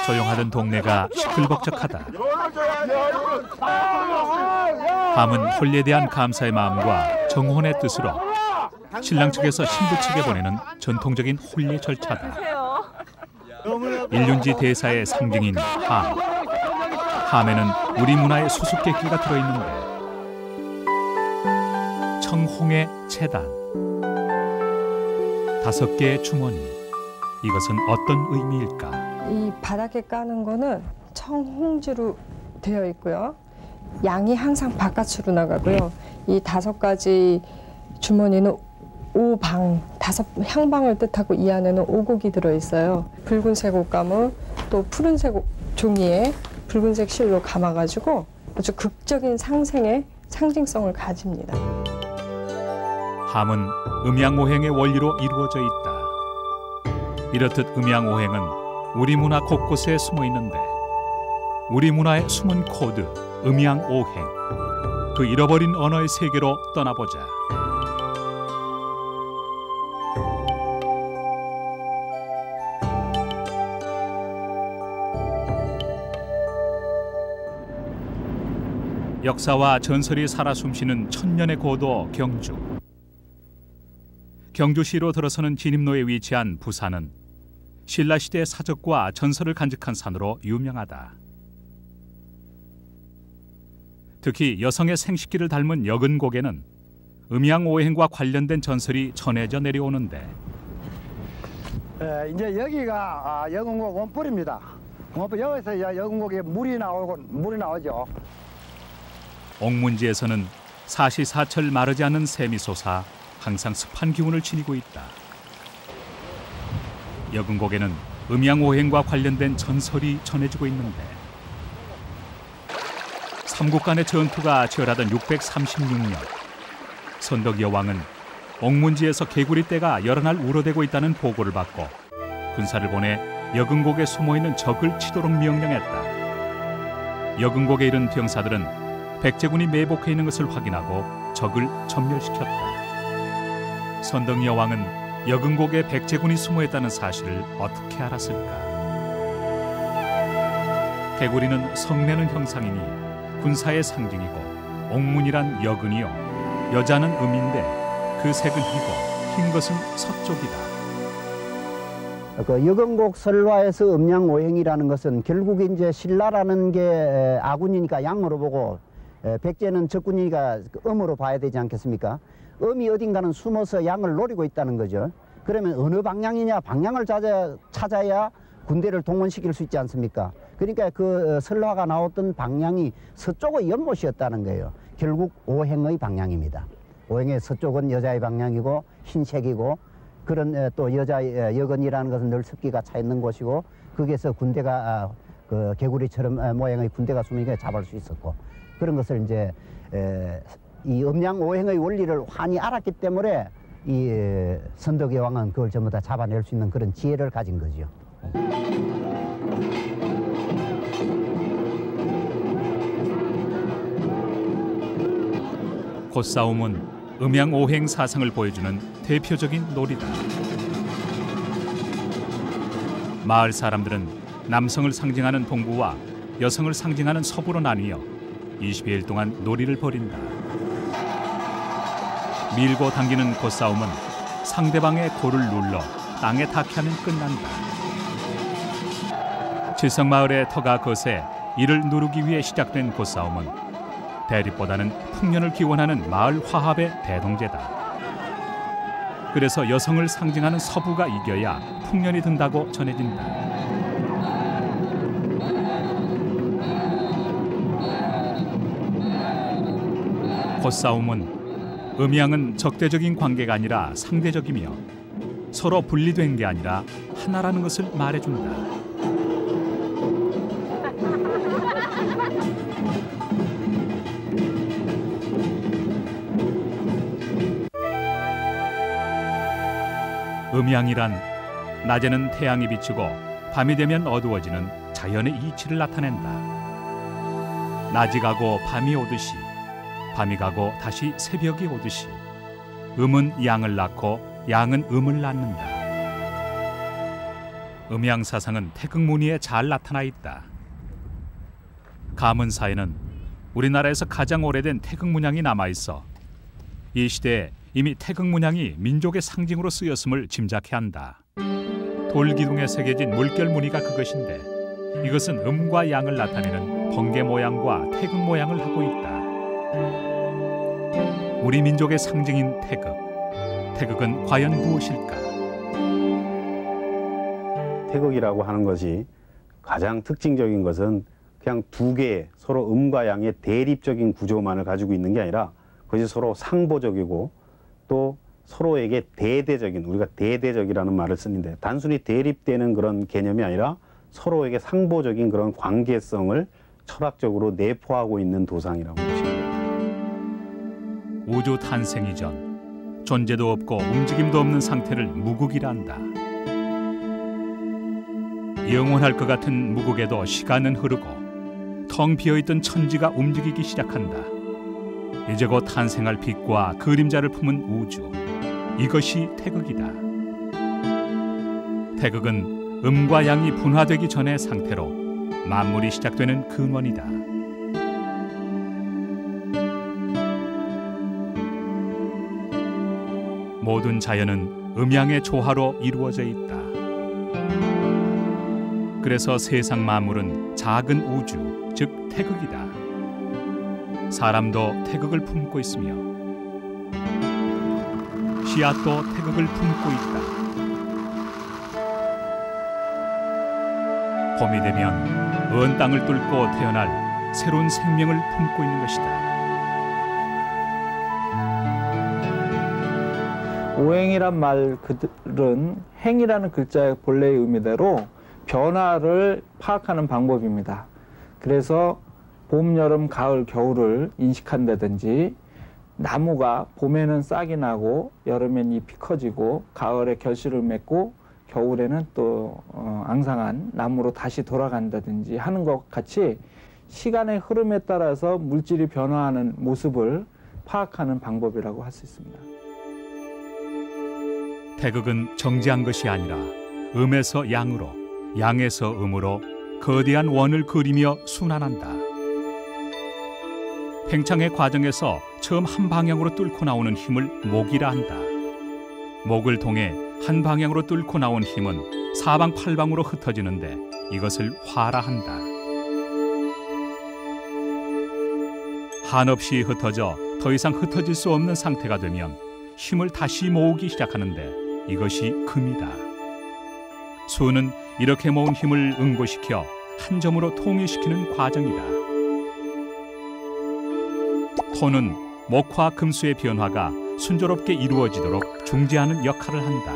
조용하던 동네가 시끌벅적하다. 함은 홀리에 대한 감사의 마음과 정혼의 뜻으로 신랑 측에서 신부 측에 보내는 전통적인 홀리 절차다. 일륜지 대사의 상징인 함. 함에는 우리 문화의 수수께끼가 들어있는데 청홍의 채단, 5개의 주머니, 이것은 어떤 의미일까? 이 바닥에 까는 거는 청홍지로 되어 있고요. 양이 항상 바깥으로 나가고요. 이 5가지 주머니는 오방, 5향방을 뜻하고 이 안에는 오곡이 들어있어요. 붉은색 옷감을 또 푸른색 종이에 붉은색 실로 감아가지고 아주 극적인 상징성을 가집니다. 함은 음양오행의 원리로 이루어져 있다. 이렇듯 음양오행은 우리 문화 곳곳에 숨어 있는데 우리 문화의 숨은 코드, 음양오행, 그 잃어버린 언어의 세계로 떠나보자. 역사와 전설이 살아 숨쉬는 천년의 고도 경주. 경주시로 들어서는 진입로에 위치한 부산은 신라시대의 사적과 전설을 간직한 산으로 유명하다. 특히 여성의 생식기를 닮은 여근곡에는 음양오행과 관련된 전설이 전해져 내려오는데 이제 여기가 여근곡 원뿔입니다. 여기서 여근곡에 물이 나오죠. 옥문지에서는 사시사철 마르지 않는 샘이 솟아 항상 습한 기운을 지니고 있다. 여근곡에는 음양오행과 관련된 전설이 전해지고 있는데 삼국 간의 전투가 치열하던 636년 선덕 여왕은 옥문지에서 개구리 떼가 여러 날 우러대고 있다는 보고를 받고 군사를 보내 여근곡에 숨어있는 적을 치도록 명령했다. 여근곡에 이른 병사들은 백제군이 매복해 있는 것을 확인하고 적을 전멸시켰다. 선덕 여왕은 여근곡에 백제군이 숨어있다는 사실을 어떻게 알았을까? 개구리는 성내는 형상이니 군사의 상징이고 옥문이란 여근이요 여자는 음인데 그 색은 희고 흰 것은 서쪽이다. 그 여근곡 설화에서 음양오행이라는 것은 결국 이제 신라라는 게 아군이니까 양으로 보고 백제는 적군이니까 음으로 봐야 되지 않겠습니까? 음이 어딘가는 숨어서 양을 노리고 있다는 거죠. 그러면 어느 방향이냐, 방향을 찾아야 군대를 동원시킬 수 있지 않습니까? 그러니까 그 설화가 나왔던 방향이 서쪽의 연못이었다는 거예요. 결국 오행의 방향입니다. 오행의 서쪽은 여자의 방향이고 흰색이고 그런 또 여자의 여근이라는 것은 늘 습기가 차 있는 곳이고 거기에서 군대가 그 개구리처럼 모양의 군대가 숨으니까 잡을 수 있었고 그런 것을 이제 이 음양오행의 원리를 환히 알았기 때문에 이 선덕의 왕은 그걸 전부 다 잡아낼 수 있는 그런 지혜를 가진 거죠. 콧싸움은 음양오행 사상을 보여주는 대표적인 놀이다. 마을 사람들은 남성을 상징하는 동부와 여성을 상징하는 서부로 나뉘어 20여일 동안 놀이를 벌인다. 밀고 당기는 콧싸움은 상대방의 코를 눌러 땅에 닿게 하면 끝난다. 칠성마을의 터가 거세 이를 누르기 위해 시작된 콧싸움은 대립보다는 풍년을 기원하는 마을 화합의 대동제다. 그래서 여성을 상징하는 서부가 이겨야 풍년이 든다고 전해진다. 콧싸움은 음양은 적대적인 관계가 아니라 상대적이며 서로 분리된 게 아니라 하나라는 것을 말해준다. 음양이란 낮에는 태양이 비치고 밤이 되면 어두워지는 자연의 이치를 나타낸다. 낮이 가고 밤이 오듯이 밤이 가고 다시 새벽이 오듯이 음은 양을 낳고 양은 음을 낳는다. 음양 사상은 태극 무늬에 잘 나타나 있다. 가문사에는 우리나라에서 가장 오래된 태극 문양이 남아 있어 이 시대에 이미 태극 문양이 민족의 상징으로 쓰였음을 짐작해야 한다. 돌기둥에 새겨진 물결 무늬가 그것인데 이것은 음과 양을 나타내는 번개 모양과 태극 모양을 하고 있다. 우리 민족의 상징인 태극. 태극은 과연 무엇일까? 태극이라고 하는 것이 가장 특징적인 것은 그냥 두 개의 서로 음과 양의 대립적인 구조만을 가지고 있는 게 아니라 그것이 서로 상보적이고 또 서로에게 대대적인, 우리가 대대적이라는 말을 쓰는데 단순히 대립되는 그런 개념이 아니라 서로에게 상보적인 그런 관계성을 철학적으로 내포하고 있는 도상이라고 보시면 됩니다. 우주 탄생 이전 존재도 없고 움직임도 없는 상태를 무국이라 한다. 영원할 것 같은 무국에도 시간은 흐르고 텅 비어있던 천지가 움직이기 시작한다. 이제 곧 탄생할 빛과 그림자를 품은 우주. 이것이 태극이다. 태극은 음과 양이 분화되기 전의 상태로 만물이 시작되는 근원이다. 모든 자연은 음양의 조화로 이루어져 있다. 그래서 세상 만물은 작은 우주, 즉 태극이다. 사람도 태극을 품고 있으며 씨앗도 태극을 품고 있다. 봄이 되면 언 땅을 뚫고 태어날 새로운 생명을 품고 있는 것이다. 오행이란 말 그들은 행이라는 글자의 본래의 의미대로 변화를 파악하는 방법입니다. 그래서 봄, 여름, 가을, 겨울을 인식한다든지 나무가 봄에는 싹이 나고 여름엔 잎이 커지고 가을에 결실을 맺고 겨울에는 또 앙상한 나무로 다시 돌아간다든지 하는 것 같이 시간의 흐름에 따라서 물질이 변화하는 모습을 파악하는 방법이라고 할 수 있습니다. 태극은 정지한 것이 아니라 음에서 양으로, 양에서 음으로 거대한 원을 그리며 순환한다. 팽창의 과정에서 처음 한 방향으로 뚫고 나오는 힘을 목이라 한다. 목을 통해 한 방향으로 뚫고 나온 힘은 사방팔방으로 흩어지는데 이것을 화라 한다. 한없이 흩어져 더 이상 흩어질 수 없는 상태가 되면 힘을 다시 모으기 시작하는데 이것이 금이다. 수는 이렇게 모은 힘을 응고시켜 한 점으로 통일시키는 과정이다. 토는 목화 금수의 변화가 순조롭게 이루어지도록 중재하는 역할을 한다.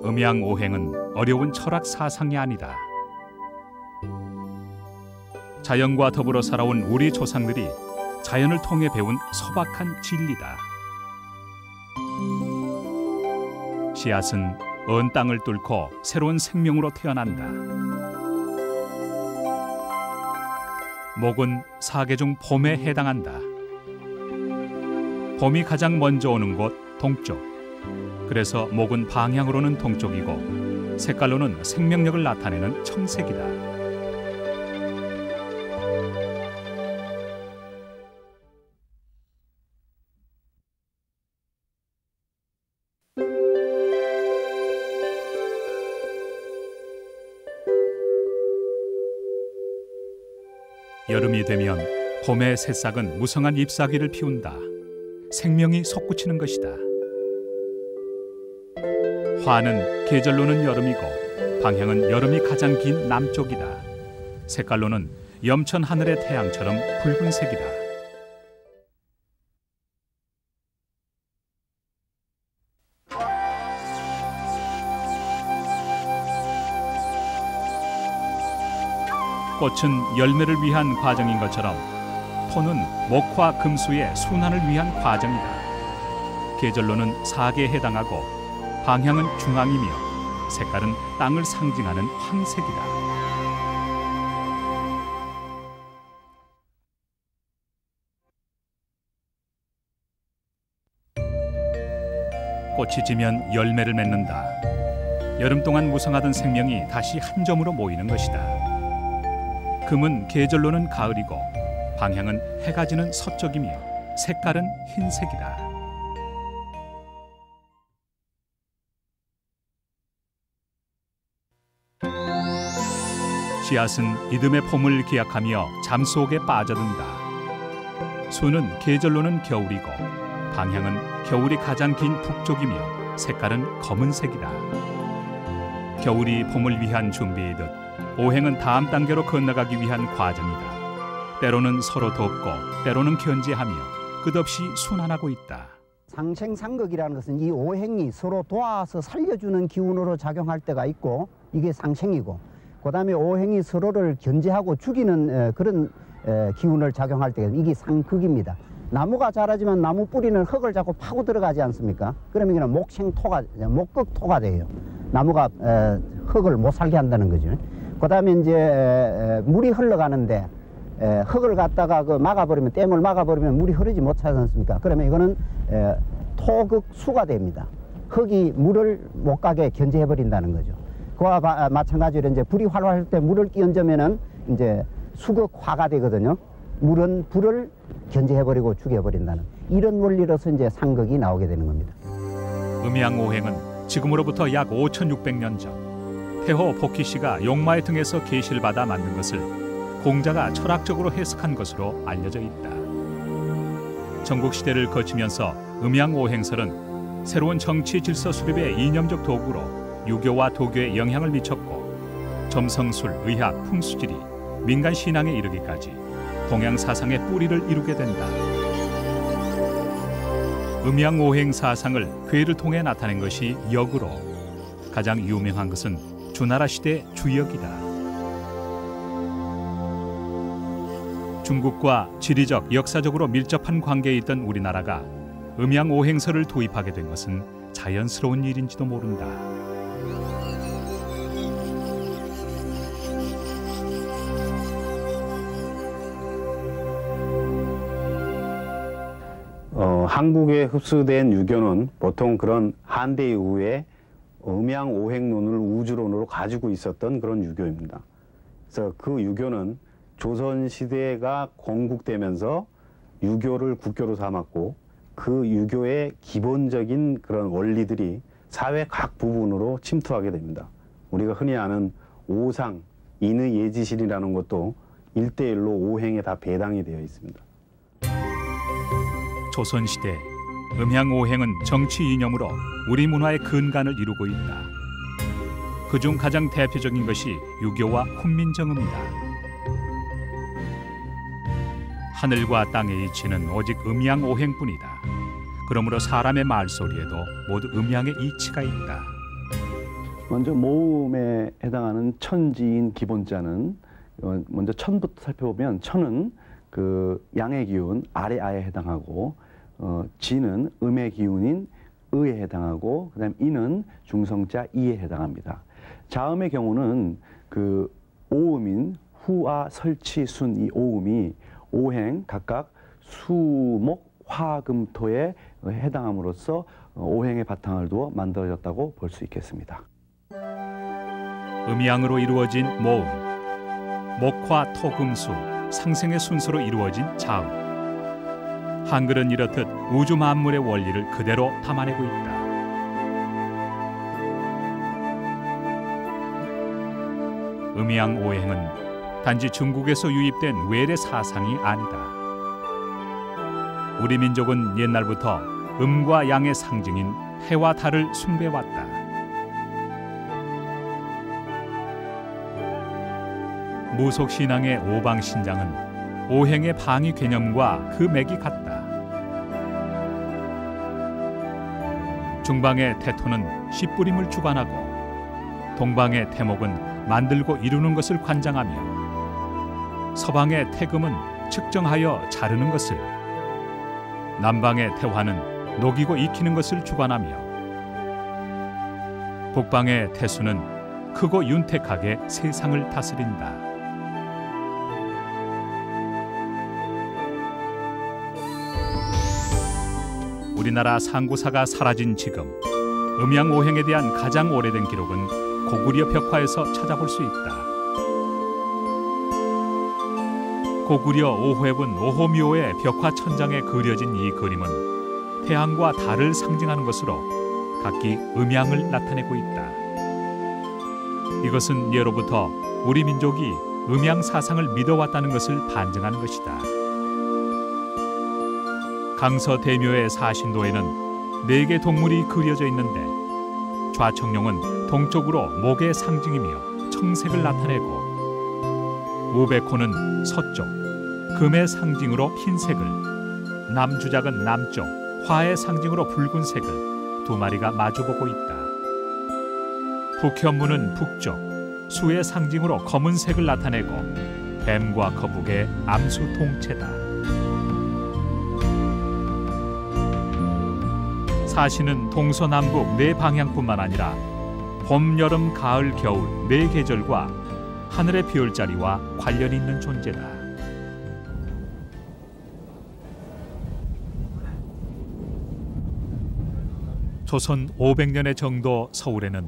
음양오행은 어려운 철학 사상이 아니다. 자연과 더불어 살아온 우리 조상들이 자연을 통해 배운 소박한 진리다. 씨앗은 언 땅을 뚫고 새로운 생명으로 태어난다. 목은 사계 중 봄에 해당한다. 봄이 가장 먼저 오는 곳 동쪽. 그래서 목은 방향으로는 동쪽이고 색깔로는 생명력을 나타내는 청색이다. 여름이 되면 봄의 새싹은 무성한 잎사귀를 피운다. 생명이 솟구치는 것이다. 화는 계절로는 여름이고 방향은 여름이 가장 긴 남쪽이다. 색깔로는 염천 하늘의 태양처럼 붉은색이다. 꽃은 열매를 위한 과정인 것처럼 토는 목화 금수의 순환을 위한 과정이다. 계절로는 사계에 해당하고 방향은 중앙이며 색깔은 땅을 상징하는 황색이다. 꽃이 지면 열매를 맺는다. 여름 동안 무성하던 생명이 다시 한 점으로 모이는 것이다. 금은 계절로는 가을이고 방향은 해가 지는 서쪽이며 색깔은 흰색이다. 씨앗은 이듬해 봄을 기약하며 잠 속에 빠져든다. 수는 계절로는 겨울이고 방향은 겨울이 가장 긴 북쪽이며 색깔은 검은색이다. 겨울이 봄을 위한 준비이듯 오행은 다음 단계로 건너가기 위한 과정이다. 때로는 서로 돕고 때로는 견제하며 끝없이 순환하고 있다. 상생상극이라는 것은 이 오행이 서로 도와서 살려주는 기운으로 작용할 때가 있고 이게 상생이고, 그 다음에 오행이 서로를 견제하고 죽이는 그런 기운을 작용할 때가 이게 상극입니다. 나무가 자라지만 나무 뿌리는 흙을 자꾸 파고 들어가지 않습니까? 그러면 이게 목극토가 돼요. 나무가 흙을 못 살게 한다는 거죠. 그 다음에 이제 물이 흘러가는데 흙을 갖다가 막아버리면, 댐을 막아버리면 물이 흐르지 못하지 않습니까? 그러면 이거는 토극수가 됩니다. 흙이 물을 못 가게 견제해버린다는 거죠. 그와 마찬가지로 이제 불이 활발할 때 물을 끼얹으면은 이제 수극화가 되거든요. 물은 불을 견제해버리고 죽여버린다는 이런 원리로서 이제 상극이 나오게 되는 겁니다. 음양오행은 지금으로부터 약 5,600년 전 태호 복희 씨가 용마의 등에서 계시를 받아 만든 것을 공자가 철학적으로 해석한 것으로 알려져 있다. 전국시대를 거치면서 음양오행설은 새로운 정치 질서 수립의 이념적 도구로 유교와 도교에 영향을 미쳤고, 점성술, 의학, 풍수지리, 민간 신앙에 이르기까지 동양 사상의 뿌리를 이루게 된다. 음양오행 사상을 괴를 통해 나타낸 것이 역으로 가장 유명한 것은 주나라 시대 주역이다. 중국과 지리적, 역사적으로 밀접한 관계에 있던 우리나라가 음양오행설을 도입하게 된 것은 자연스러운 일인지도 모른다. 한국에 흡수된 유교는 보통 그런 한대 이후에 음양오행론을 우주론으로 가지고 있었던 그런 유교입니다. 그래서 그 유교는 조선시대가 건국되면서 유교를 국교로 삼았고, 그 유교의 기본적인 그런 원리들이 사회 각 부분으로 침투하게 됩니다. 우리가 흔히 아는 오상, 인의 예지실이라는 것도 1:1로 오행에 다 배당이 되어 있습니다. 조선시대 음양오행은 정치 이념으로 우리 문화의 근간을 이루고 있다. 그중 가장 대표적인 것이 유교와 훈민정음이다. 하늘과 땅의 이치는 오직 음양오행뿐이다. 그러므로 사람의 말소리에도 모두 음양의 이치가 있다. 먼저 모음에 해당하는 천지인 기본자는 먼저 천부터 살펴보면, 천은 그 양의 기운 아래아에 해당하고, 지는 음의 기운인 의에 해당하고, 그다음 이는 중성자 이에 해당합니다. 자음의 경우는 그 오음인 후아 설치 순 이 오음이 오행 각각 수목 화금토에 해당함으로써 오행의 바탕을 두어 만들어졌다고 볼 수 있겠습니다. 음양으로 이루어진 모음, 목화 토금수 상생의 순서로 이루어진 자음. 한글은 이렇듯 우주 만물의 원리를 그대로 담아내고 있다. 음양오행은 단지 중국에서 유입된 외래 사상이 아니다. 우리 민족은 옛날부터 음과 양의 상징인 해와 달을 숭배해왔다. 무속신앙의 오방신장은 오행의 방위 개념과 그 맥이 같다. 중방의 태토는 씨뿌림을 주관하고, 동방의 태목은 만들고 이루는 것을 관장하며, 서방의 태금은 측정하여 자르는 것을, 남방의 태화는 녹이고 익히는 것을 주관하며, 북방의 태수는 크고 윤택하게 세상을 다스린다. 우리나라 상구사가 사라진 지금 음양오행에 대한 가장 오래된 기록은 고구려 벽화에서 찾아볼 수 있다. 고구려 오회분 오호묘의 벽화 천장에 그려진 이 그림은 태양과 달을 상징하는 것으로 각기 음양을 나타내고 있다. 이것은 예로부터 우리 민족이 음양 사상을 믿어왔다는 것을 반증하는 것이다. 강서대묘의 사신도에는 4개 동물이 그려져 있는데 좌청룡은 동쪽으로 목의 상징이며 청색을 나타내고 우백호는 서쪽, 금의 상징으로 흰색을, 남주작은 남쪽, 화의 상징으로 붉은색을 2마리가 마주보고 있다. 북현무는 북쪽, 수의 상징으로 검은색을 나타내고 뱀과 거북의 암수 동체다. 사시는 동서남북 4방향뿐만 아니라 봄, 여름, 가을, 겨울 4계절과 하늘의 비올자리와 관련이 있는 존재다. 조선 500년의 정도 서울에는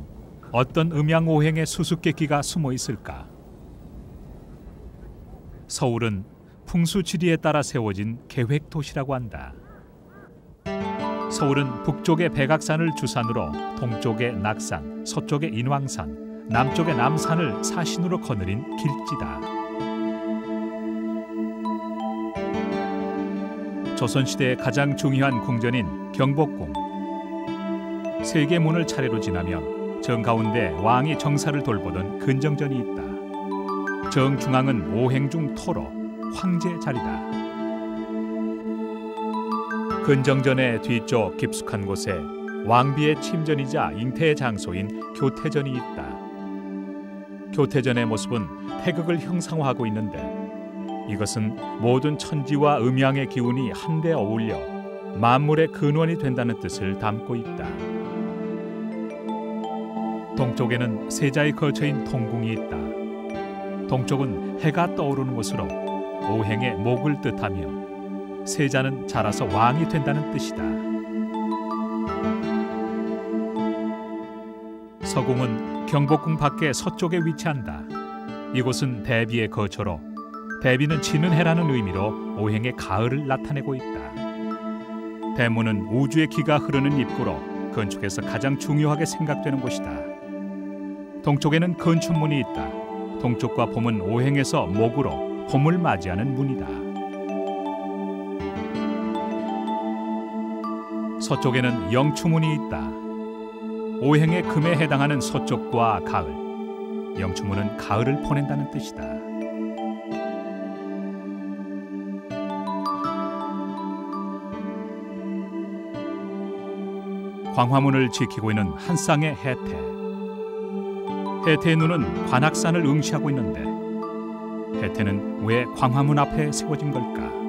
어떤 음양오행의 수수께끼가 숨어 있을까? 서울은 풍수지리에 따라 세워진 계획도시라고 한다. 서울은 북쪽의 백악산을 주산으로 동쪽의 낙산, 서쪽의 인왕산, 남쪽의 남산을 사신으로 거느린 길지다. 조선시대의 가장 중요한 궁전인 경복궁. 세계 문을 차례로 지나면 정가운데 왕이 정사를 돌보던 근정전이 있다. 정중앙은 오행중 토로, 황제 자리다. 근정전의 뒤쪽 깊숙한 곳에 왕비의 침전이자 잉태의 장소인 교태전이 있다. 교태전의 모습은 태극을 형상화하고 있는데 이것은 모든 천지와 음양의 기운이 한데 어울려 만물의 근원이 된다는 뜻을 담고 있다. 동쪽에는 세자의 거처인 통궁이 있다. 동쪽은 해가 떠오르는 곳으로 오행의 목을 뜻하며 세자는 자라서 왕이 된다는 뜻이다. 서궁은 경복궁 밖에 서쪽에 위치한다. 이곳은 대비의 거처로 대비는 지는 해라는 의미로 오행의 가을을 나타내고 있다. 대문은 우주의 기가 흐르는 입구로 건축에서 가장 중요하게 생각되는 곳이다. 동쪽에는 건춘문이 있다. 동쪽과 봄은 오행에서 목으로 봄을 맞이하는 문이다. 서쪽에는 영추문이 있다. 오행의 금에 해당하는 서쪽과 가을, 영추문은 가을을 보낸다는 뜻이다. 광화문을 지키고 있는 한 쌍의 해태. 해태의 눈은 관악산을 응시하고 있는데 해태는 왜 광화문 앞에 세워진 걸까?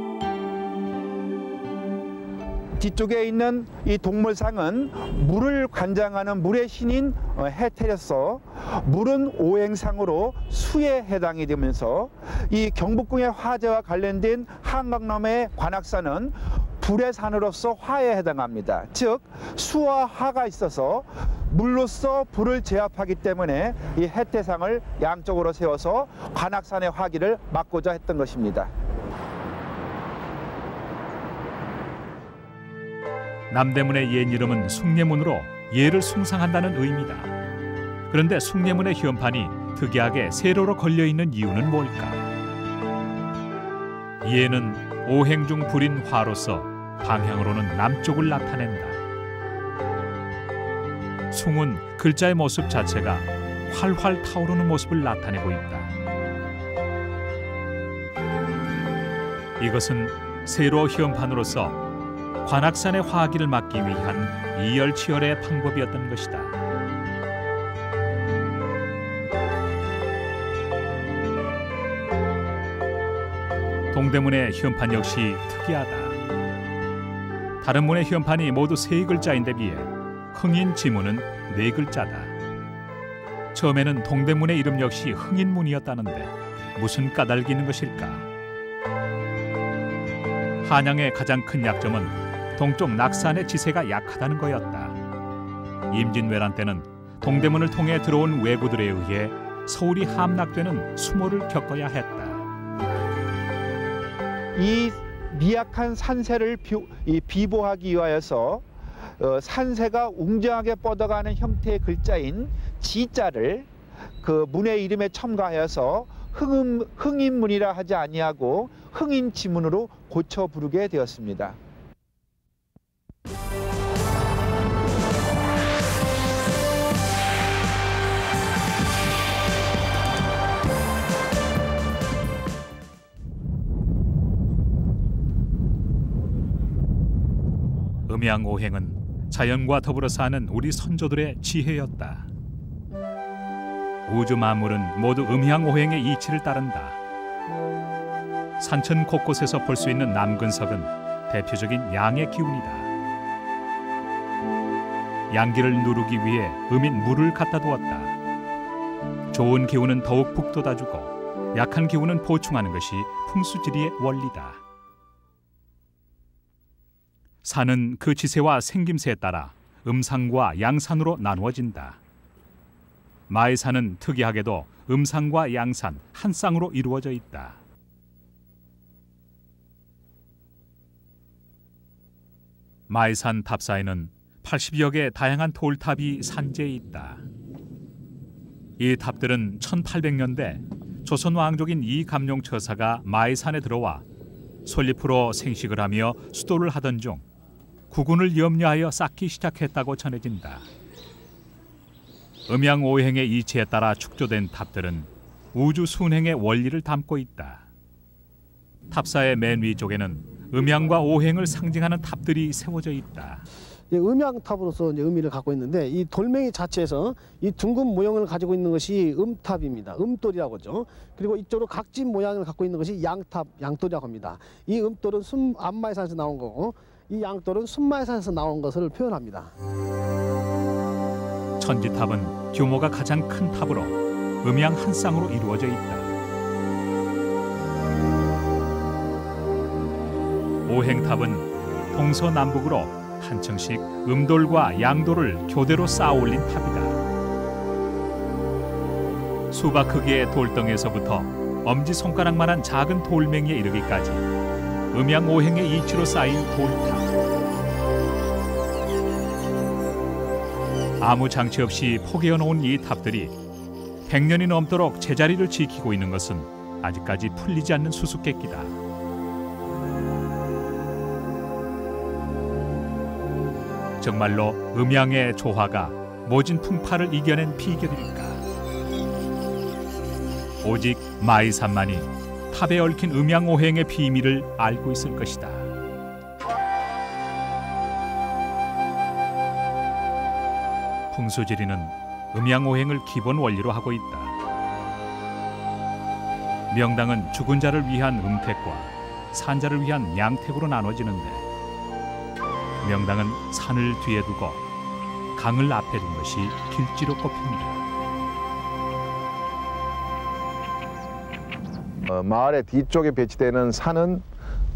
뒤쪽에 있는 이 동물상은 물을 관장하는 물의 신인 해태로서 물은 오행상으로 수에 해당이 되면서 이 경복궁의 화제와 관련된 한강남의 관악산은 불의 산으로서 화에 해당합니다. 즉 수와 화가 있어서 물로서 불을 제압하기 때문에 이 해태상을 양쪽으로 세워서 관악산의 화기를 막고자 했던 것입니다. 남대문의 옛 이름은 숭례문으로 예를 숭상한다는 의미다. 그런데 숭례문의 현판이 특이하게 세로로 걸려있는 이유는 뭘까? 예는 오행 중 불인 화로서 방향으로는 남쪽을 나타낸다. 숭은 글자의 모습 자체가 활활 타오르는 모습을 나타내고 있다. 이것은 세로 현판으로서 관악산의 화기를 막기 위한 이열치열의 방법이었던 것이다. 동대문의 현판 역시 특이하다. 다른 문의 현판이 모두 3글자인데 비해 흥인지문은 4글자다. 처음에는 동대문의 이름 역시 흥인문이었다는데 무슨 까닭이 있는 것일까? 한양의 가장 큰 약점은 동쪽 낙산의 지세가 약하다는 거였다. 임진왜란 때는 동대문을 통해 들어온 왜구들에 의해 서울이 함락되는 수모를 겪어야 했다. 이 미약한 산세를 비보하기 위하여서 산세가 웅장하게 뻗어가는 형태의 글자인 지자를 그 문의 이름에 첨가하여서 흥인문이라 하지 아니하고 흥인지문으로 고쳐 부르게 되었습니다. 음양오행은 자연과 더불어 사는 우리 선조들의 지혜였다. 우주 만물은 모두 음양오행의 이치를 따른다. 산천 곳곳에서 볼 수 있는 남근석은 대표적인 양의 기운이다. 양기를 누르기 위해 음인 물을 갖다 두었다. 좋은 기운은 더욱 북돋아주고 약한 기운은 보충하는 것이 풍수지리의 원리다. 산은 그 지세와 생김새에 따라 음산과 양산으로 나누어진다. 마의산은 특이하게도 음산과 양산 한 쌍으로 이루어져 있다. 마의산 탑사에는 80여 개의 다양한 돌탑이 산재해 있다. 이 탑들은 1800년대 조선 왕족인 이감룡 처사가 마의산에 들어와 솔잎으로 생식을 하며 수도를 하던 중 구군을 염려하여 쌓기 시작했다고 전해진다. 음양오행의 이치에 따라 축조된 탑들은 우주 순행의 원리를 담고 있다. 탑사의 맨 위쪽에는 음양과 오행을 상징하는 탑들이 세워져 있다. 음양탑으로서 의미를 갖고 있는데 이 돌멩이 자체에서 이 둥근 모형을 가지고 있는 것이 음탑입니다. 음돌이라고 하죠. 그리고 이쪽으로 각진 모양을 갖고 있는 것이 양탑, 양돌이라고 합니다. 이 음돌은 안마의산에서 나온 거고 이 양돌은 순마의산에서 나온 것을 표현합니다. 천지탑은 규모가 가장 큰 탑으로 음양 한 쌍으로 이루어져 있다. 오행탑은 동서남북으로 한 층씩 음돌과 양돌을 교대로 쌓아 올린 탑이다. 수박 크기의 돌덩이에서부터 엄지손가락만한 작은 돌멩이에 이르기까지 음양오행의 이치로 쌓인 돌탑. 아무 장치 없이 포개어 놓은 이 탑들이 100년이 넘도록 제자리를 지키고 있는 것은 아직까지 풀리지 않는 수수께끼다. 정말로 음양의 조화가 모진 풍파를 이겨낸 비결일까? 오직 마의산만이 탑에 얽힌 음양오행의 비밀을 알고 있을 것이다. 풍수지리는 음양오행을 기본 원리로 하고 있다. 명당은 죽은 자를 위한 음택과 산자를 위한 양택으로 나눠지는데 명당은 산을 뒤에 두고 강을 앞에 둔 것이 길지로 꼽힙니다. 마을의 뒤쪽에 배치되는 산은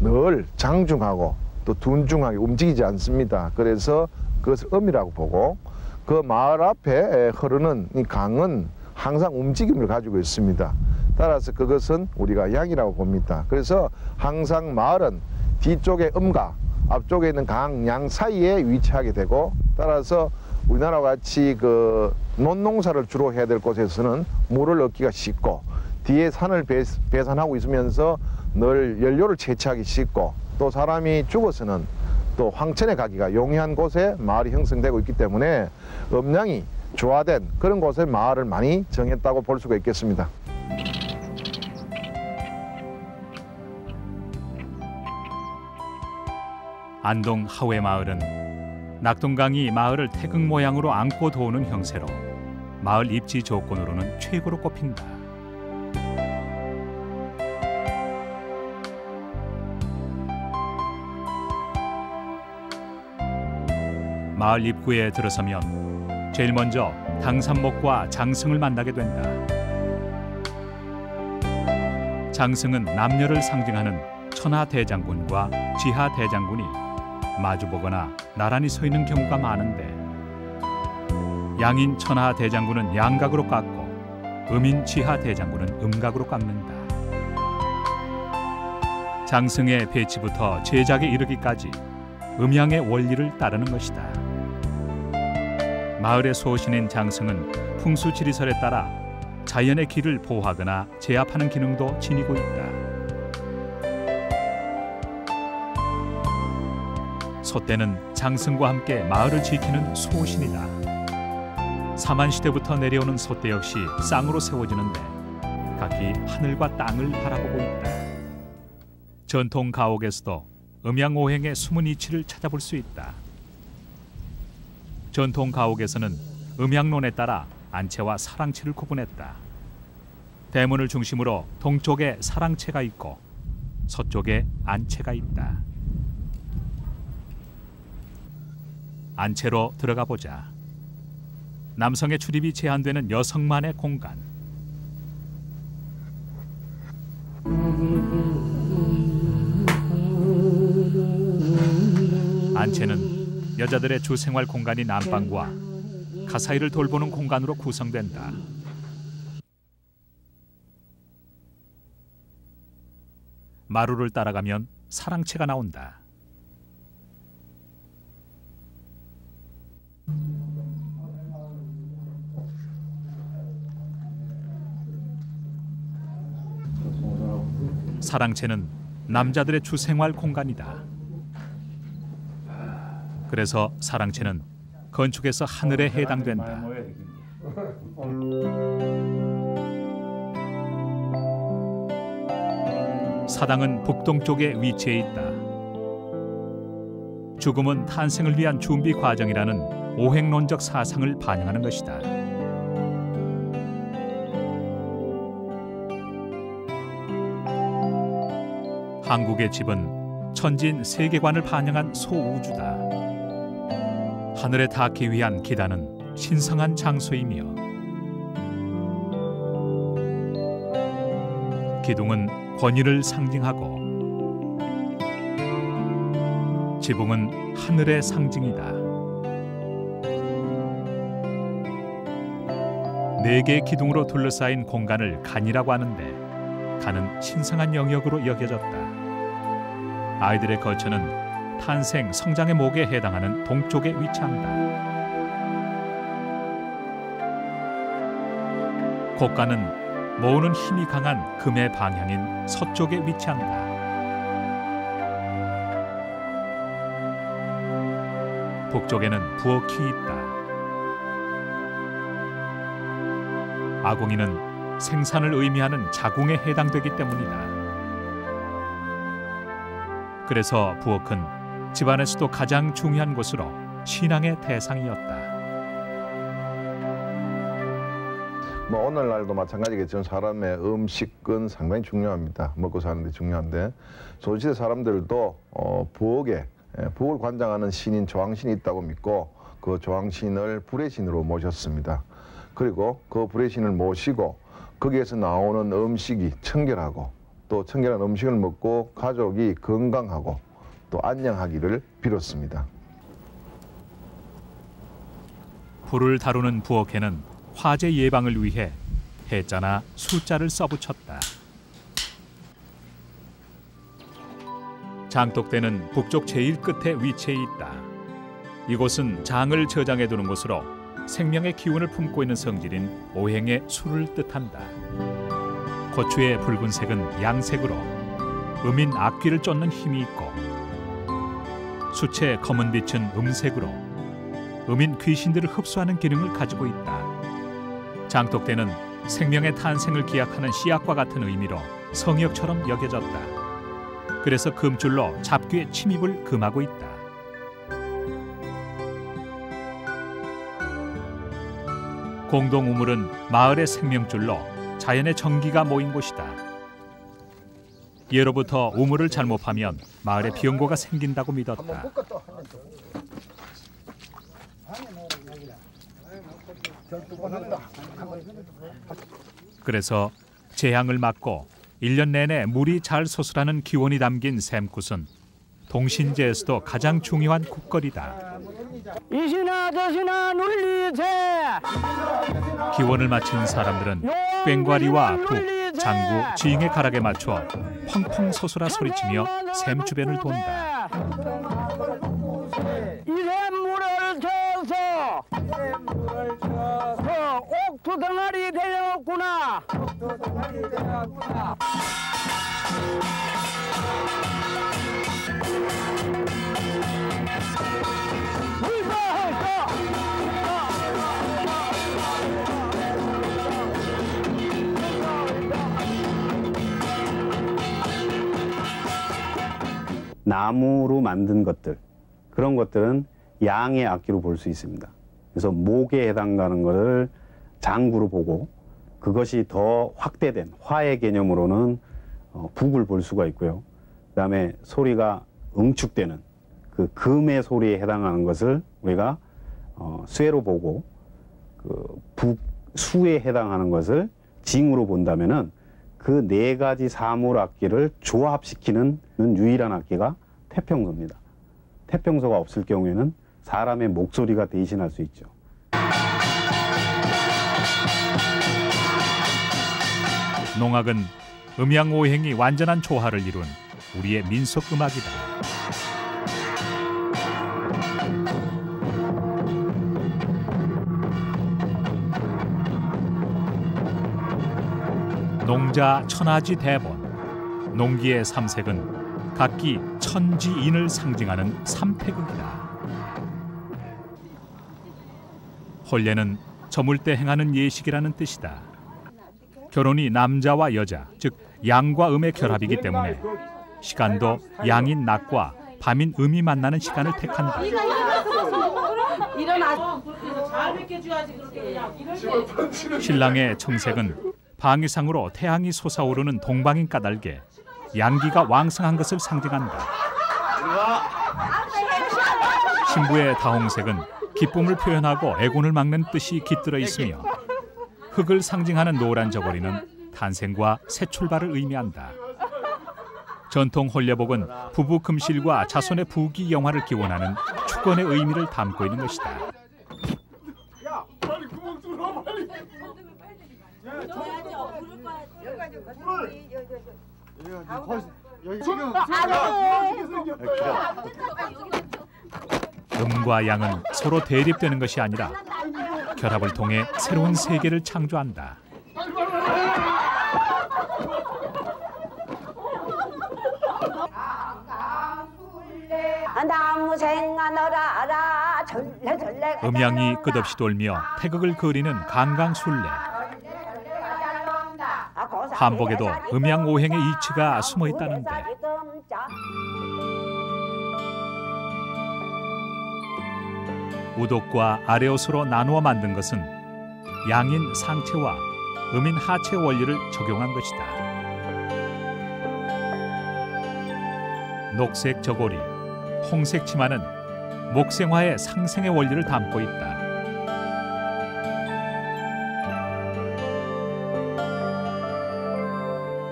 늘 장중하고 또 둔중하게 움직이지 않습니다. 그래서 그것을 음이라고 보고 그 마을 앞에 흐르는 이 강은 항상 움직임을 가지고 있습니다. 따라서 그것은 우리가 양이라고 봅니다. 그래서 항상 마을은 뒤쪽의 음과 앞쪽에 있는 강, 양 사이에 위치하게 되고 따라서 우리나라와 같이 그 논농사를 주로 해야 될 곳에서는 물을 얻기가 쉽고 뒤에 산을 배산하고 있으면서 늘 연료를 채취하기 쉽고 또 사람이 죽어서는 또 황천에 가기가 용이한 곳에 마을이 형성되고 있기 때문에 음양이 조화된 그런 곳에 마을을 많이 정했다고 볼 수가 있겠습니다. 안동 하회마을은 낙동강이 마을을 태극 모양으로 안고 도우는 형세로 마을 입지 조건으로는 최고로 꼽힌다. 마을 입구에 들어서면 제일 먼저 당산목과 장승을 만나게 된다. 장승은 남녀를 상징하는 천하대장군과 지하대장군이 마주보거나 나란히 서 있는 경우가 많은데 양인 천하 대장군은 양각으로 깎고 음인 지하 대장군은 음각으로 깎는다. 장승의 배치부터 제작에 이르기까지 음양의 원리를 따르는 것이다. 마을의 소신인 장승은 풍수지리설에 따라 자연의 길을 보호하거나 제압하는 기능도 지니고 있다. 소떼는 장승과 함께 마을을 지키는 소신이다. 사만시대부터 내려오는 소떼 역시 쌍으로 세워지는데 각기 하늘과 땅을 바라보고 있다. 전통 가옥에서도 음양오행의 숨은 이치를 찾아볼 수 있다. 전통 가옥에서는 음양론에 따라 안채와 사랑채를 구분했다. 대문을 중심으로 동쪽에 사랑채가 있고 서쪽에 안채가 있다. 안채로 들어가 보자. 남성의 출입이 제한되는 여성만의 공간. 안채는 여자들의 주생활 공간인 안방과 가사일을 돌보는 공간으로 구성된다. 마루를 따라가면 사랑채가 나온다. 사랑채는 남자들의 주생활 공간이다. 그래서 사랑채는 건축에서 하늘에 해당된다. 사당은 북동쪽에 위치해 있다. 죽음은 탄생을 위한 준비 과정이라는 오행론적 사상을 반영하는 것이다. 한국의 집은 천진 세계관을 반영한 소우주다. 하늘에 닿기 위한 기단은 신성한 장소이며 기둥은 권위를 상징하고 지붕은 하늘의 상징이다. 4개의 기둥으로 둘러싸인 공간을 간이라고 하는데 간은 신성한 영역으로 여겨졌다. 아이들의 거처는 탄생, 성장의 목에 해당하는 동쪽에 위치한다. 곡간은 모으는 힘이 강한 금의 방향인 서쪽에 위치한다. 북쪽에는 부엌이 있다. 아궁이는 생산을 의미하는 자궁에 해당되기 때문이다. 그래서 부엌은 집안에서도 가장 중요한 곳으로 신앙의 대상이었다. 뭐 오늘날도 마찬가지겠지만 사람의 음식은 상당히 중요합니다. 먹고 사는 데 중요한데 조선시대 사람들도 부엌을 관장하는 신인 조항신이 있다고 믿고 그 조항신을 불의 신으로 모셨습니다. 그리고 그 불의 신을 모시고 거기에서 나오는 음식이 청결하고 또 청결한 음식을 먹고 가족이 건강하고 또 안녕하기를 빌었습니다. 불을 다루는 부엌에는 화재 예방을 위해 해자나 숫자를 써붙였다. 장독대는 북쪽 제일 끝에 위치해 있다. 이곳은 장을 저장해두는 곳으로 생명의 기운을 품고 있는 성질인 오행의 수를 뜻한다. 고추의 붉은색은 양색으로 음인 악귀를 쫓는 힘이 있고 숯의 검은 빛은 음색으로 음인 귀신들을 흡수하는 기능을 가지고 있다. 장독대는 생명의 탄생을 기약하는 씨앗과 같은 의미로 성역처럼 여겨졌다. 그래서 금줄로 잡귀의 침입을 금하고 있다. 공동우물은 마을의 생명줄로 자연의 정기가 모인 곳이다. 예로부터 우물을 잘못하면 마을에 병고가 생긴다고 믿었다. 그래서 재앙을 막고 1년 내내 물이 잘 솟으라는 기원이 담긴 샘굿은 동신제에서도 가장 중요한 국거리다. 이시나 저시나 눌리세. 기원을 마친 사람들은 꽹과리와 북, 장구, 지잉의 가락에 맞춰 펑펑 솟으라 소리치며 샘 주변을 돈다. 이샘물을 쳐서 옥토 덩어리 되었구나. 나무로 만든 것들, 그런 것들은 양의 악기로 볼 수 있습니다. 그래서 목에 해당하는 것을 장구로 보고, 그것이 더 확대된 화의 개념으로는 북을 볼 수가 있고요. 그다음에 소리가 응축되는 그 금의 소리에 해당하는 것을 우리가 쇠로 보고, 그 북, 수에 해당하는 것을 징으로 본다면은 그 네 가지 사물 악기를 조합시키는 유일한 악기가 태평소입니다. 태평소가 없을 경우에는 사람의 목소리가 대신할 수 있죠. 농악은 음양오행이 완전한 조화를 이룬 우리의 민속 음악이다. 농자 천하지 대본, 농기의 삼색은 각기 천지인을 상징하는 삼태극이다. 혼례는 저물 때 행하는 예식이라는 뜻이다. 결혼이 남자와 여자, 즉 양과 음의 결합이기 때문에 시간도 양인 낮과 밤인 음이 만나는 시간을 택한다. 신랑의 청색은 방위상으로 태양이 솟아오르는 동방인 까닭에 양기가 왕성한 것을 상징한다. 신부의 다홍색은 기쁨을 표현하고 애곤을 막는 뜻이 깃들어 있으며, 흙을 상징하는 노란 저고리는 탄생과 새 출발을 의미한다. 전통 혼례복은 부부 금실과 자손의 부귀 영화를 기원하는 축원의 의미를 담고 있는 것이다. 야, 빨리 구멍 뚫어 빨리. 음과 양은 서로 대립되는 것이 아니라 결합을 통해 새로운 세계를 창조한다. 음양이 끝없이 돌며 태극을 그리는 강강술래. 한복에도 음양오행의 이치가 숨어 있다는데, 우독과 아래옷으로 나누어 만든 것은 양인 상체와 음인 하체 원리를 적용한 것이다. 녹색 저고리, 홍색 치마는 목생화의 상생의 원리를 담고 있다.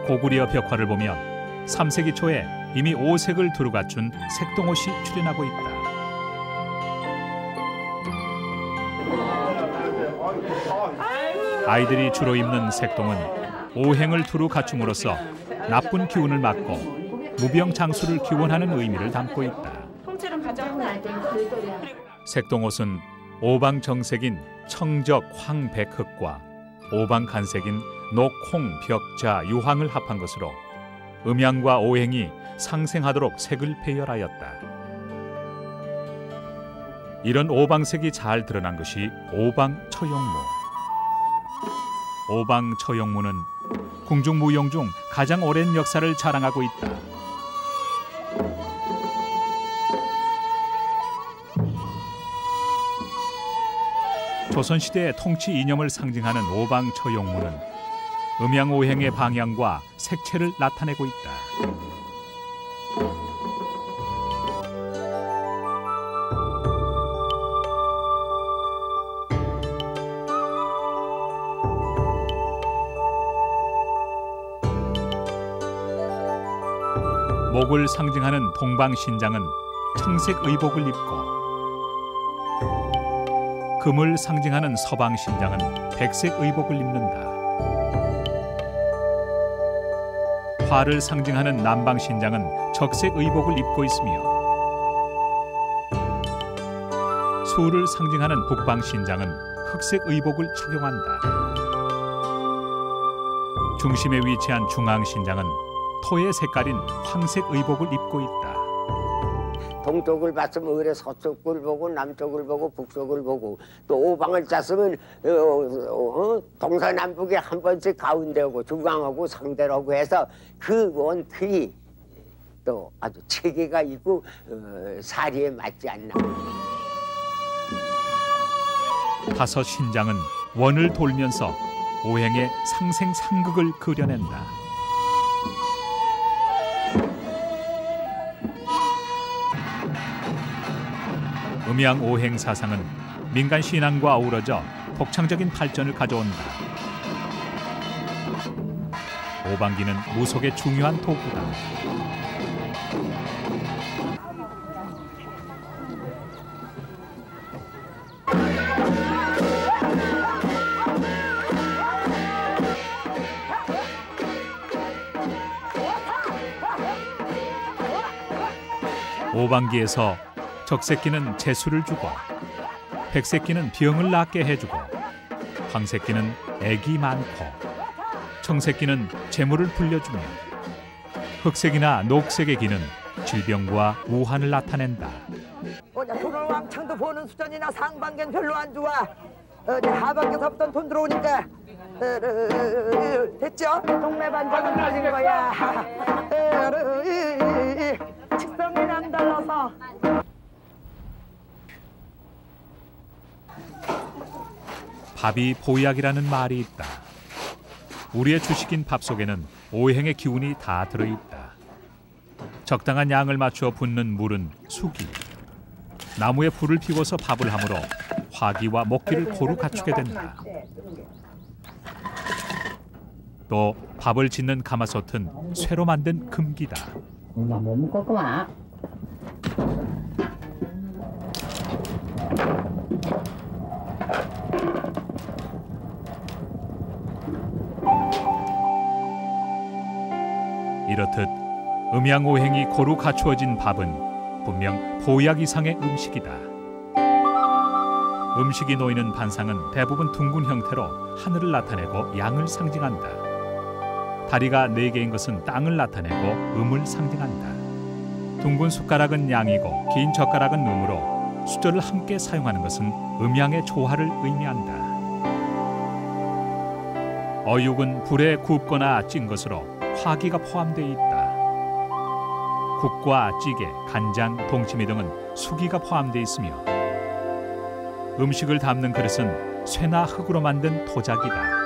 고구려 벽화를 보면 3세기 초에 이미 5색을 두루 갖춘 색동옷이 출현하고 있다. 아이들이 주로 입는 색동은 오행을 두루 갖춤으로써 나쁜 기운을 막고 무병장수를 기원하는 의미를 담고 있다. 색동옷은 오방정색인 청적, 황백흑과 오방간색인 녹, 홍, 벽자, 유황을 합한 것으로 음양과 오행이 상생하도록 색을 배열하였다. 이런 오방색이 잘 드러난 것이 오방처용무. 오방처용무는 궁중무용 중 가장 오랜 역사를 자랑하고 있다. 조선시대의 통치 이념을 상징하는 오방처용무는 음양오행의 방향과 색채를 나타내고 있다. 목을 상징하는 동방신장은 청색 의복을 입고 금을 상징하는 서방 신장은 백색 의복을 입는다. 화를 상징하는 남방 신장은 적색 의복을 입고 있으며 수를 상징하는 북방 신장은 흑색 의복을 착용한다. 중심에 위치한 중앙 신장은 토의 색깔인 황색 의복을 입고 있다. 동쪽을 봤으면 을의 서쪽을 보고 남쪽을 보고 북쪽을 보고 또 오방을 짰으면 동서남북에 한 번씩 가운데 오고 중앙하고 상대로 하고 해서 그 원틀이 또 아주 체계가 있고 사리에 맞지 않나. 다섯 신장은 원을 돌면서 오행의 상생상극을 그려낸다. 음양 오행 사상은 민간 신앙과 어우러져 독창적인 발전을 가져온다. 오방기는 무속의 중요한 도구다. 오방기에서 적새끼는 재수를 주고 백새끼는 병을 낫게 해주고 황새끼는 애기 많고 청새끼는 재물을 불려주며 흑색이나 녹색의 기는 질병과 우환을 나타낸다. 돈을 왕창도 버는 수전이나 상반기는 별로 안 좋아. 하반기에서부터 돈 들어오니까 됐죠? 동네 반장은 빠진 거야. 직성이 남달라서. 밥이 보약이라는 말이 있다. 우리의 주식인 밥 속에는 오행의 기운이 다 들어있다. 적당한 양을 맞추어 붓는 물은 수기. 나무에 불을 피워서 밥을 하므로 화기와 먹기를 고루 갖추게 된다. 또 밥을 짓는 가마솥은 쇠로 만든 금기다. 못 먹겠구만. 이렇듯 음양오행이 고루 갖추어진 밥은 분명 보약 이상의 음식이다. 음식이 놓이는 반상은 대부분 둥근 형태로 하늘을 나타내고 양을 상징한다. 다리가 4개인 것은 땅을 나타내고 음을 상징한다. 둥근 숟가락은 양이고 긴 젓가락은 음으로 수저를 함께 사용하는 것은 음양의 조화를 의미한다. 어육은 불에 굽거나 찐 것으로 화기가 포함되어 있다. 국과 찌개, 간장, 동치미 등은 수기가 포함되어 있으며 음식을 담는 그릇은 쇠나 흙으로 만든 도자기다.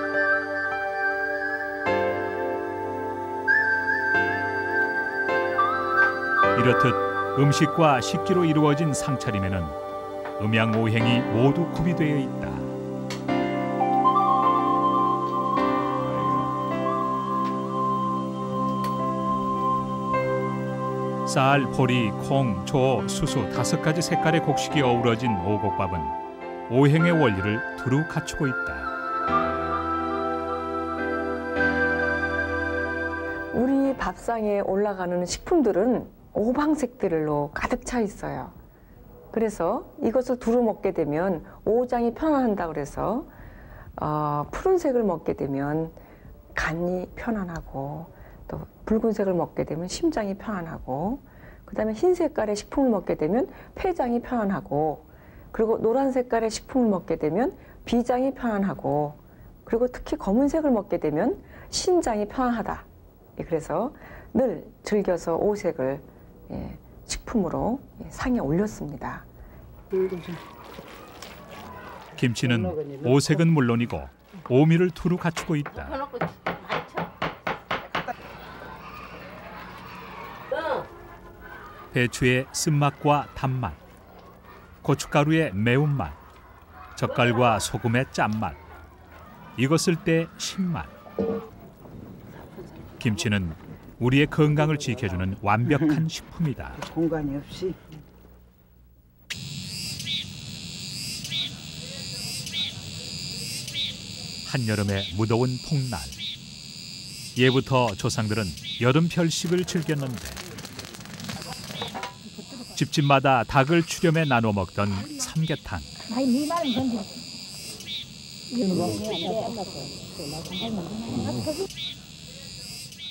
이렇듯 음식과 식기로 이루어진 상차림에는 음양오행이 모두 구비되어 있다. 쌀, 보리, 콩, 조, 수수 5가지 색깔의 곡식이 어우러진 오곡밥은 오행의 원리를 두루 갖추고 있다. 우리 밥상에 올라가는 식품들은 오방색들로 가득 차 있어요. 그래서 이것을 두루 먹게 되면 오장이 편안한다 그래서 푸른색을 먹게 되면 간이 편안하고 또 붉은색을 먹게 되면 심장이 편안하고 그다음에 흰 색깔의 식품을 먹게 되면 폐장이 편안하고 그리고 노란 색깔의 식품을 먹게 되면 비장이 편안하고 그리고 특히 검은색을 먹게 되면 신장이 편안하다. 그래서 늘 즐겨서 오색을 식품으로 상에 올렸습니다. 김치는 오색은 물론이고 오미를 두루 갖추고 있다. 배추의 쓴맛과 단맛, 고춧가루의 매운맛, 젓갈과 소금의 짠맛, 익었을 때 신맛. 김치는 우리의 건강을 지켜주는 완벽한 식품이다. 공간이 없이. 한여름의 무더운 폭날. 예부터 조상들은 여름 별식을 즐겼는데 집집마다 닭을 추렴해 나눠 먹던 삼계탕.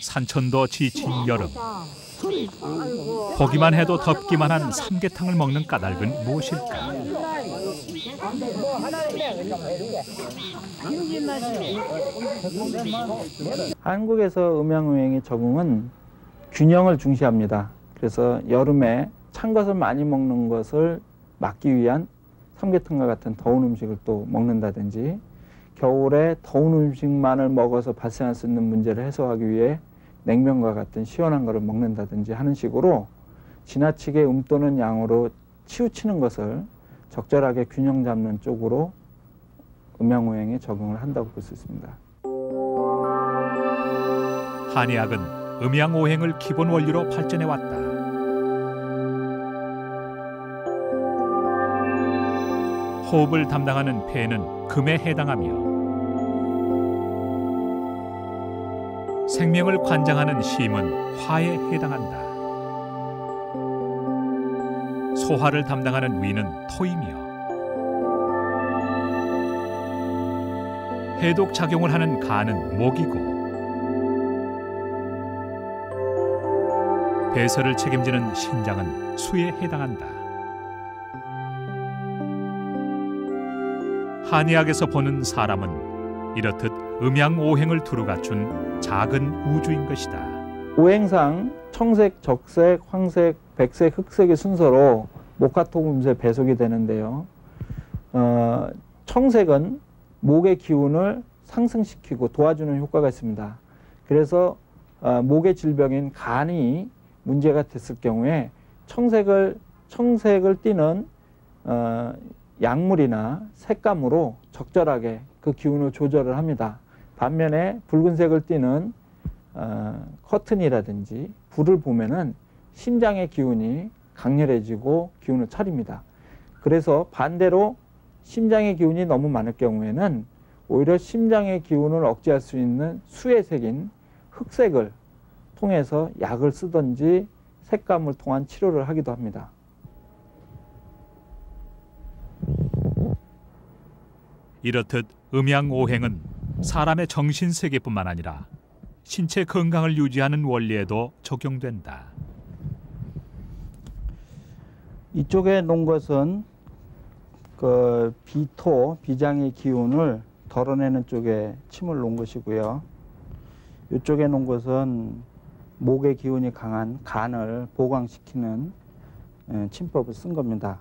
산천도 지친 여름. 보기만 해도 덥기만 한 삼계탕을 먹는 까닭은 무엇일까? 한국에서 음양오행의 적응은 균형을 중시합니다. 그래서 여름에 찬 것을 많이 먹는 것을 막기 위한 삼계탕과 같은 더운 음식을 또 먹는다든지, 겨울에 더운 음식만을 먹어서 발생할 수 있는 문제를 해소하기 위해 냉면과 같은 시원한 것을 먹는다든지 하는 식으로 지나치게 음도는 양으로 치우치는 것을 적절하게 균형 잡는 쪽으로 음양오행에 적응을 한다고 볼 수 있습니다. 한의학은 음양오행을 기본 원리로 발전해 왔다. 호흡을 담당하는 폐는 금에 해당하며 생명을 관장하는 심은 화에 해당한다. 소화를 담당하는 위는 토이며 해독 작용을 하는 간은 목이고 배설을 책임지는 신장은 수에 해당한다. 한의학에서 보는 사람은 이렇듯 음양오행을 두루 갖춘 작은 우주인 것이다. 오행상 청색, 적색, 황색, 백색, 흑색의 순서로 목화토금수에 배속이 되는데요. 청색은 목의 기운을 상승시키고 도와주는 효과가 있습니다. 그래서 목의 질병인 간이 문제가 됐을 경우에 청색을 띠는 약물이나 색감으로 적절하게 그 기운을 조절을 합니다. 반면에 붉은색을 띠는 커튼이라든지 불을 보면은 심장의 기운이 강렬해지고 기운을 차립니다. 그래서 반대로 심장의 기운이 너무 많을 경우에는 오히려 심장의 기운을 억제할 수 있는 수의 색인 흑색을 통해서 약을 쓰든지 색감을 통한 치료를 하기도 합니다. 이렇듯 음양오행은 사람의 정신세계뿐만 아니라 신체 건강을 유지하는 원리에도 적용된다. 이쪽에 놓은 것은 그 비장의 기운을 덜어내는 쪽에 침을 놓은 것이고요. 이쪽에 놓은 것은 목의 기운이 강한 간을 보강시키는 침법을 쓴 겁니다.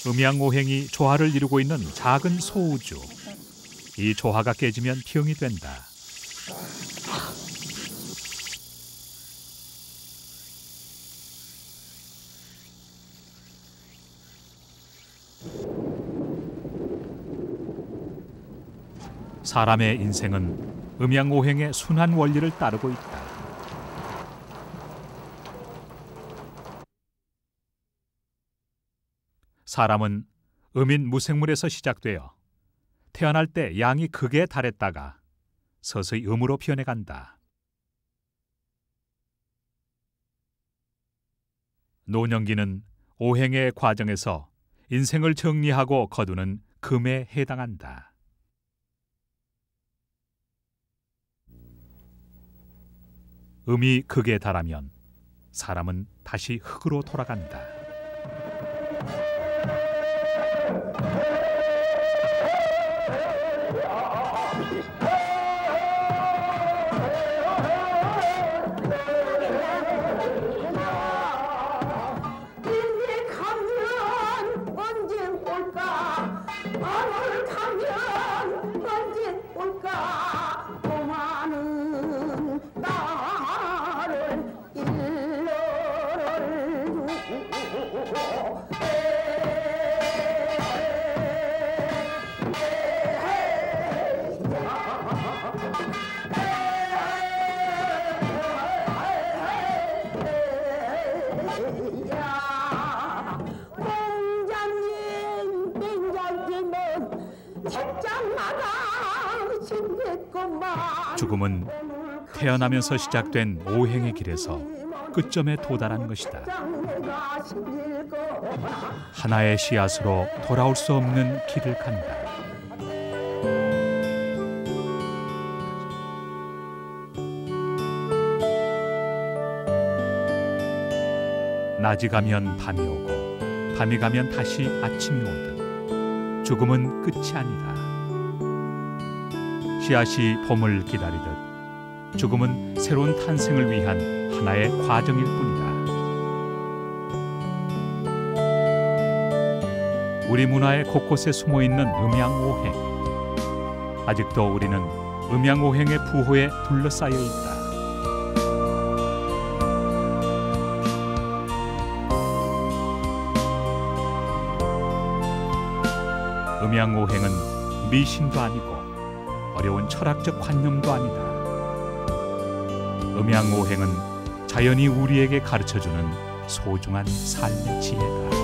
음양오행이 조화를 이루고 있는 작은 소우주. 이 조화가 깨지면 병이 된다. 사람의 인생은 음양오행의 순환 원리를 따르고 있다. 사람은 음인 무생물에서 시작되어 태어날 때 양이 극에 달했다가 서서히 음으로 변해간다. 노년기는 오행의 과정에서 인생을 정리하고 거두는 금에 해당한다. 음이 극에 달하면 사람은 다시 흙으로 돌아간다. 죽음은 태어나면서 시작된 오행의 길에서 끝점에 도달한 것이다. 하나의 씨앗으로 돌아올 수 없는 길을 간다. 낮이 가면 밤이 오고 밤이 가면 다시 아침이 오듯 죽음은 끝이 아니다. 씨앗이 봄을 기다리듯 죽음은 새로운 탄생을 위한 하나의 과정일 뿐이다. 우리 문화의 곳곳에 숨어있는 음양오행. 아직도 우리는 음양오행의 부호에 둘러싸여 있다. 음양오행은 미신도 아니고 어려운 철학적 관념도 아니다. 음양오행은 자연이 우리에게 가르쳐주는 소중한 삶의 지혜다.